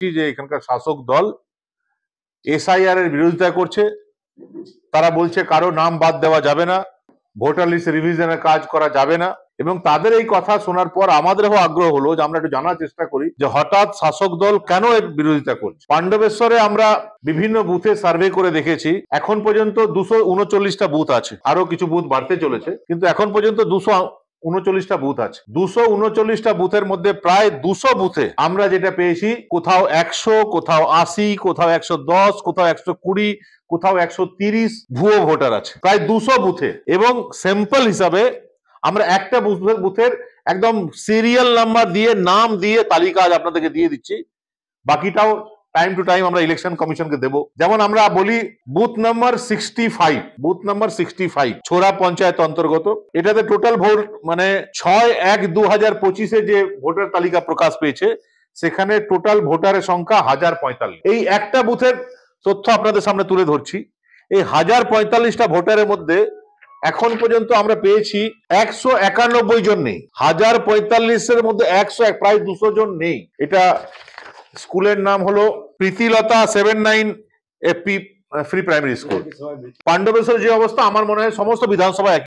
যে এখানকার শাসক দল এসআইআর এর বিরোধিতা করছে। তারা বলছে কারো নাম বাদ দেওয়া যাবে না, ভোটার লিস্ট রিভিশনের কাজ করা যাবে না। এবং তাদের এই কথা শোনার পর আমাদেরও আগ্রহ হলো যে আমরা একটু জানার চেষ্টা করি যে হঠাৎ শাসক দল কেন এর বিরোধিতা করছে। পাণ্ডবেশ্বরে আমরা বিভিন্ন বুথে সার্ভে করে দেখেছি, এখন পর্যন্ত 239টা বুথ আছে, আরো কিছু বুথ বাড়তে চলেছে, কিন্তু এখন পর্যন্ত 239টা বুথ আছে। 239টা বুথের মধ্যে প্রায় 200 বুথে আমরা যেটা পেয়েছি, কোথাও 100, কোথাও 80, কোথাও 110, কোথাও 120, কোথাও 130 ভুয়ো ভোটার আছে প্রায় 200 বুথে। এবং স্যাম্পল হিসাবে আমরা একটা বুথের একদম সিরিয়াল নাম্বার দিয়ে, নাম দিয়ে তালিকা আজ আপনাদেরকে দিয়ে দিচ্ছি। বাকিটাও টাইম টু টাইম আমরা ইলেকশন কমিশনকে দেব। যেমন আমরা বলি বুথ নাম্বার 65, বুথ নাম্বার 65 ছোড়া পঞ্চায়েত অন্তর্গত। এটাতে টোটাল ভোট মানে 6/1/2025 যে ভোটার তালিকা প্রকাশ পেয়েছে, সেখানে টোটাল ভোটারের সংখ্যা 1045। এই একটা বুথের তথ্য আপনাদের সামনে তুলে ধরছি। এই 1045টা ভোটারের মধ্যে এখন পর্যন্ত আমরা পেয়েছি 191 জন নেই। 1045-এর মধ্যে 101, প্রায় 200 জন নেই। এটা স্কুলের নাম হলো Pritilata 79 FP free primary school. Pandabeswar যে অবস্থা, আমার মনে হয় সমস্ত বিধানসভা